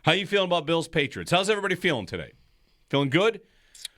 How you feeling about Bills Patriots? How's everybody feeling today? Feeling good?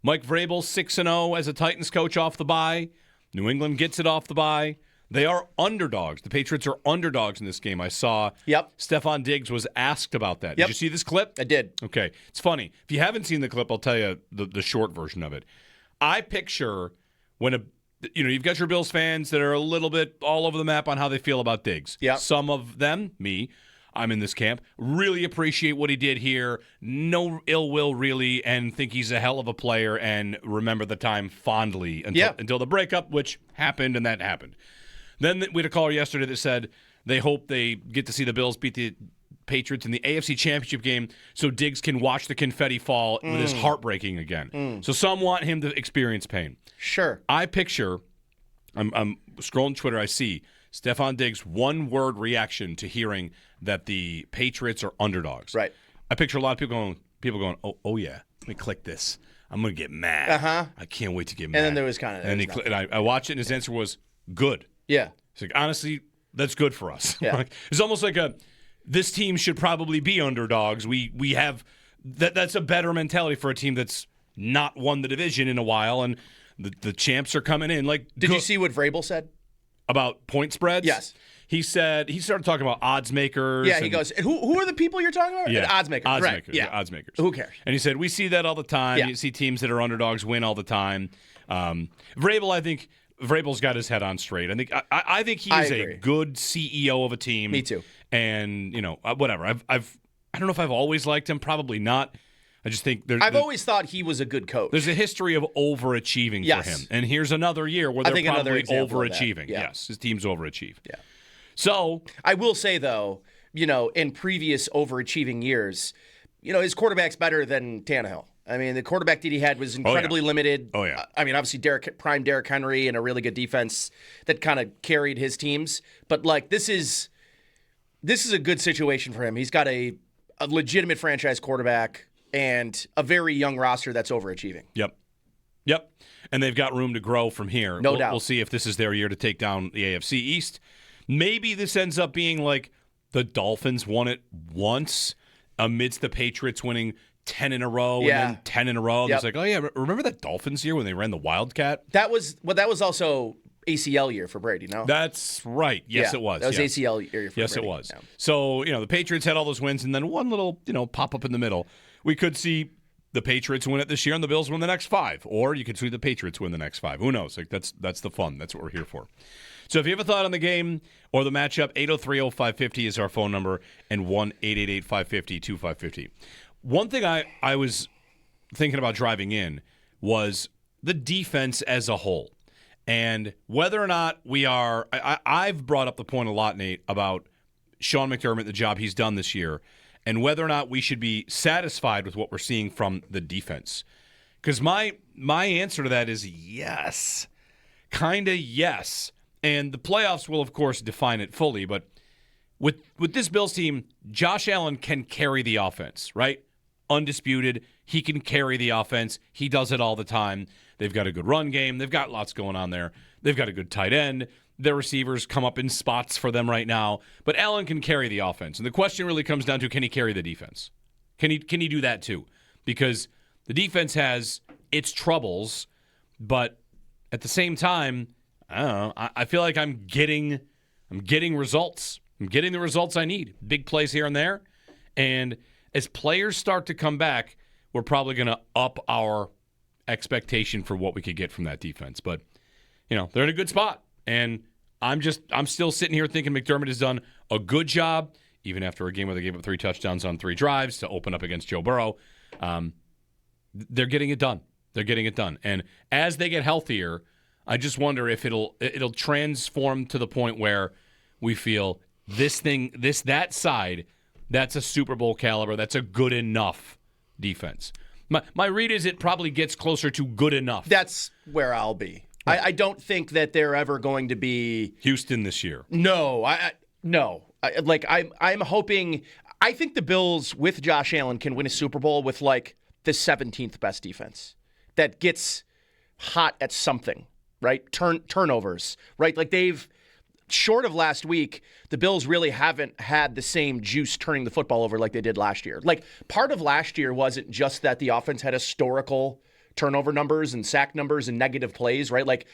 Mike Vrabel 6-0 as a Titans coach off the bye. New England gets it off the bye. They are underdogs. The Patriots are underdogs in this game. I saw Stephon Diggs was asked about that. Did you see this clip? I did. Okay. It's funny. If you haven't seen the clip, I'll tell you the short version of it. I picture when you've got your Bills fans that are a little bit all over the map on how they feel about Diggs. Yep. Some of them, me, I'm in this camp, really appreciate what he did here. No ill will, really, and think he's a hell of a player and remember the time fondly until the breakup, which happened, and that happened. Then we had a caller yesterday that said they hope they get to see the Bills beat the Patriots in the AFC Championship game so Diggs can watch the confetti fall with his heart breaking again. So some want him to experience pain. Sure. I picture, I'm scrolling Twitter, I see Stephon Diggs' one-word reaction to hearing that the Patriots are underdogs. Right. I picture a lot of people going, oh yeah, let me click this. I'm going to get mad. I can't wait to get mad. And then there was kind of... And I watched it, and his answer was, good. Yeah. It's like, honestly, that's good for us. Yeah. It's almost like this team should probably be underdogs. We have that's a better mentality for a team that's not won the division in a while, and the champs are coming in. Did you see what Vrabel said about point spreads? Yes. He said he started talking about odds makers. Yeah, he goes, who are the people you're talking about? Yeah, Odds makers. Odds right. makers. Yeah. Odds makers. Who cares? And he said we see that all the time. Yeah. You see teams that are underdogs win all the time. Vrabel, I think. Vrabel's got his head on straight. I think he's a good CEO of a team. Me too. And whatever. I don't know if I've always liked him. Probably not. I just think I've always thought he was a good coach. There's a history of overachieving for him, and here's another year where they're probably overachieving. Yeah. Yes, his teams overachieve. Yeah. So I will say though, in previous overachieving years, his quarterback's better than Tannehill. I mean, the quarterback that he had was incredibly limited. Oh, yeah. I mean, obviously, prime Derrick Henry and a really good defense that kind of carried his teams. But, this is a good situation for him. He's got a legitimate franchise quarterback and a very young roster that's overachieving. Yep. And they've got room to grow from here. No doubt. We'll see if this is their year to take down the AFC East. Maybe this ends up being like the Dolphins won it once amidst the Patriots winning 10 in a row and then 10 in a row. It's like, oh, yeah, remember that Dolphins year when they ran the Wildcat? That was also ACL year for Brady, no? That's right. Yes, it was. That was ACL year for Brady. Yes, it was. Yeah. So, the Patriots had all those wins and then one little, pop up in the middle. We could see the Patriots win it this year and the Bills win the next 5. Or you could see the Patriots win the next 5. Who knows? That's the fun. That's what we're here for. So if you have a thought on the game or the matchup, 803-0550 is our phone number and 1-888-550-2550. One thing I was thinking about driving in was the defense as a whole. And whether or not we are, I've brought up the point a lot, Nate, about Sean McDermott, the job he's done this year, and whether or not we should be satisfied with what we're seeing from the defense. Because my answer to that is yes. Kind of yes. And the playoffs will, of course, define it fully. But with this Bills team, Josh Allen can carry the offense, right? Undisputed. He can carry the offense. He does it all the time. They've got a good run game. They've got lots going on there. They've got a good tight end. Their receivers come up in spots for them right now. But Allen can carry the offense. And the question really comes down to, can he carry the defense? Can he do that too? Because the defense has its troubles, but at the same time, I don't know. I feel like I'm getting results. I'm getting the results I need. Big plays here and there. And as players start to come back, we're probably going to up our expectation for what we could get from that defense. But, they're in a good spot. And I'm still sitting here thinking McDermott has done a good job, even after a game where they gave up 3 touchdowns on 3 drives to open up against Joe Burrow. They're getting it done. They're getting it done. And as they get healthier, I just wonder if it'll transform to the point where we feel that side, that's a Super Bowl caliber, that's a good enough defense. My read is it probably gets closer to good enough. That's where I'll be. Right. I don't think that they're ever going to be Houston this year. No, I'm hoping. I think the Bills with Josh Allen can win a Super Bowl with the 17th best defense that gets hot at something, right? Turnovers, right? short of last week, the Bills really haven't had the same juice turning the football over like they did last year. Like, part of last year wasn't just that the offense had historical turnover numbers and sack numbers and negative plays, right? Like,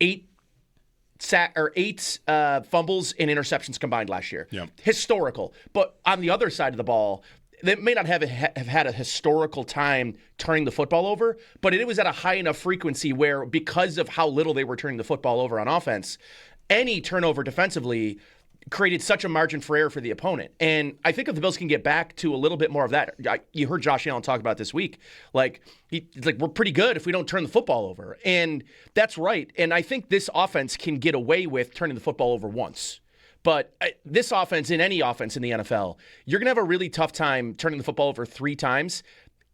eight fumbles and interceptions combined last year. Yep. Historical. But on the other side of the ball, they may not have had a historical time turning the football over, but it was at a high enough frequency where, because of how little they were turning the football over on offense, any turnover defensively created such a margin for error for the opponent. And I think if the Bills can get back to a little bit more of that, you heard Josh Allen talk about this week, like, he's like, we're pretty good if we don't turn the football over. And that's right. And I think this offense can get away with turning the football over once. But this offense, in any offense in the NFL, you're going to have a really tough time turning the football over 3 times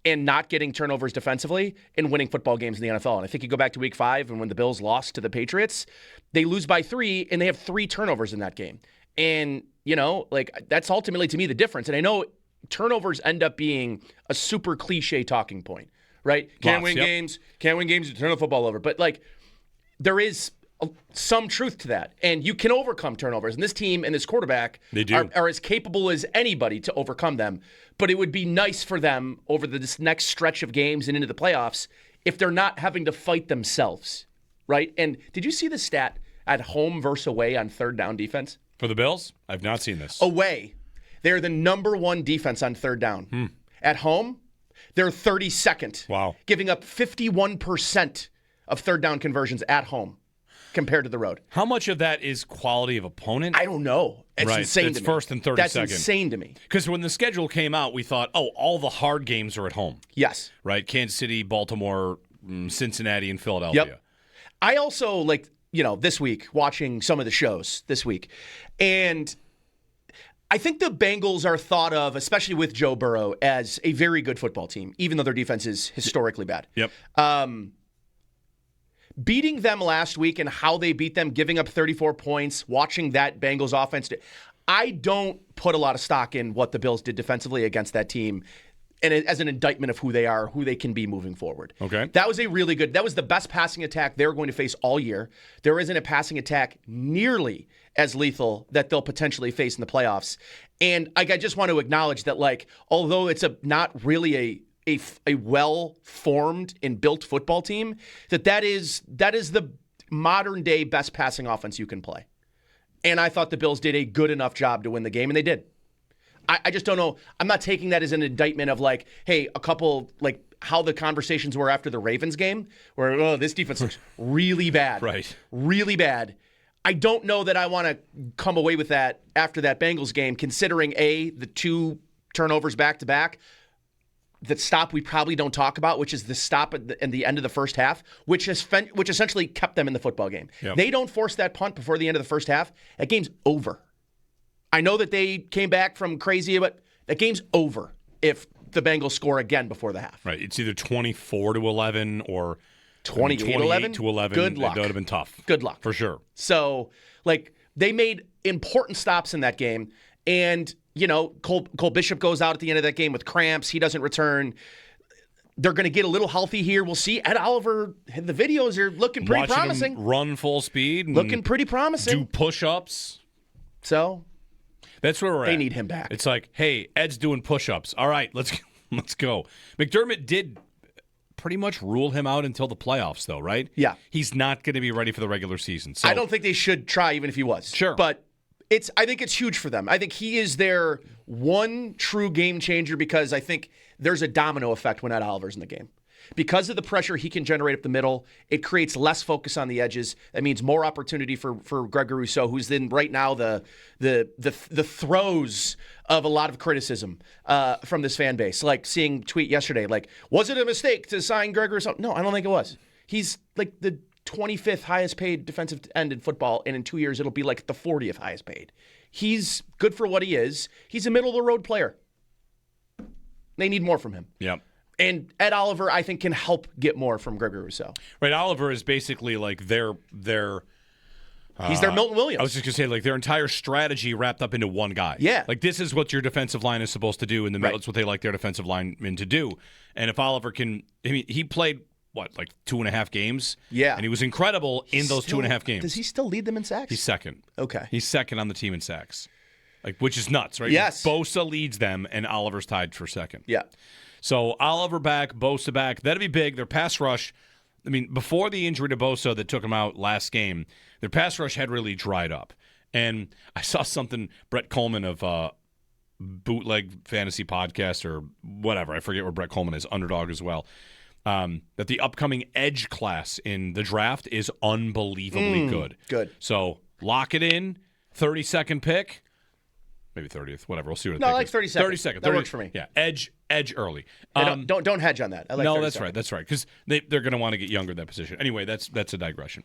and not getting turnovers defensively and winning football games in the NFL. And I think you go back to week 5 and when the Bills lost to the Patriots, they lose by 3 and they have 3 turnovers in that game. And, you know, like, that's ultimately, to me, the difference. And I know turnovers end up being a super cliche talking point, right? Can't win games, you turn the football over. But, like, there is some truth to that. And you can overcome turnovers. And this team and this quarterback are as capable as anybody to overcome them. But it would be nice for them over this next stretch of games and into the playoffs if they're not having to fight themselves, right? And did you see the stat at home versus away on third down defense? For the Bills? I've not seen this. Away, they're the number 1 defense on third down. At home, they're 32nd. Wow. Giving up 51% of third down conversions at home compared to the road. How much of that is quality of opponent? I don't know. It's insane to me. It's first and 32nd. That's insane to me. Because when the schedule came out, we thought, all the hard games are at home. Yes. Right? Kansas City, Baltimore, Cincinnati, and Philadelphia. Yep. I also, this week, watching some of the shows this week, and I think the Bengals are thought of, especially with Joe Burrow, as a very good football team, even though their defense is historically bad. Yep. Beating them last week and how they beat them, giving up 34 points, watching that Bengals offense, I don't put a lot of stock in what the Bills did defensively against that team, and as an indictment of who they are, who they can be moving forward. Okay. That was that was the best passing attack they're going to face all year. There isn't a passing attack nearly as lethal that they'll potentially face in the playoffs. And I just want to acknowledge that, although it's not really a well-formed and built football team, that is the modern-day best passing offense you can play. And I thought the Bills did a good enough job to win the game, and they did. I just don't know. I'm not taking that as an indictment of hey, a couple, how the conversations were after the Ravens game, where, this defense looks really bad. Right. Really bad. I don't know that I want to come away with that after that Bengals game, considering, the 2 turnovers back-to-back, the stop we probably don't talk about, which is the stop at the end of the first half, which essentially kept them in the football game. Yep. They don't force that punt before the end of the first half, that game's over. I know that they came back from crazy, but that game's over if the Bengals score again before the half. Right. It's either 24-11 or 28-11. Good luck. That would have been tough. Good luck. For sure. So, they made important stops in that game. And, Cole Bishop goes out at the end of that game with cramps. He doesn't return. They're going to get a little healthy here. We'll see. Ed Oliver, the videos are looking pretty promising. Him run full speed. And looking pretty promising. Do push-ups. So, that's where we're at. They need him back. It's hey, Ed's doing push-ups. All right, let's go. McDermott did pretty much rule him out until the playoffs, though, right? Yeah. He's not going to be ready for the regular season. So I don't think they should try, even if he was. Sure. But I think it's huge for them. I think he is their one true game changer, because I think there's a domino effect when Ed Oliver's in the game. Because of the pressure he can generate up the middle, it creates less focus on the edges. That means more opportunity for Gregory Rousseau, who's in right now the throes of a lot of criticism from this fan base. Seeing tweet yesterday, was it a mistake to sign Gregory Rousseau? No, I don't think it was. He's the 25th highest paid defensive end in football, and in 2 years it'll be the 40th highest paid. He's good for what he is. He's a middle-of-the-road player. They need more from him. Yep. And Ed Oliver, I think, can help get more from Gregory Rousseau. Right, Oliver is basically their he's their Milton Williams. I was just going to say, their entire strategy wrapped up into one guy. Yeah. This is what your defensive line is supposed to do in the middle. Right. It's what they like their defensive linemen to do. And if Oliver can, he played like 2.5 games? Yeah. And he was incredible in those 2.5 games. Does he still lead them in sacks? He's second. Okay. He's second on the team in sacks. Which is nuts, right? Yes. Bosa leads them, and Oliver's tied for second. Yeah. So Oliver back, Bosa back. That'd be big. Their pass rush, I mean, before the injury to Bosa that took him out last game, their pass rush had really dried up. And I saw something, Brett Coleman of Bootleg Fantasy Podcast or whatever, I forget where Brett Coleman is, Underdog as well, that the upcoming edge class in the draft is unbelievably good. Good. So lock it in, 32nd pick. Maybe 30th, whatever. We'll see what it No, I like 30 seconds. 30 seconds. That works for me. Yeah, edge early. Hey, don't hedge on that. I like no, 30 that's seconds. right. That's right. Because they're going to want to get younger at that position. Anyway, that's a digression.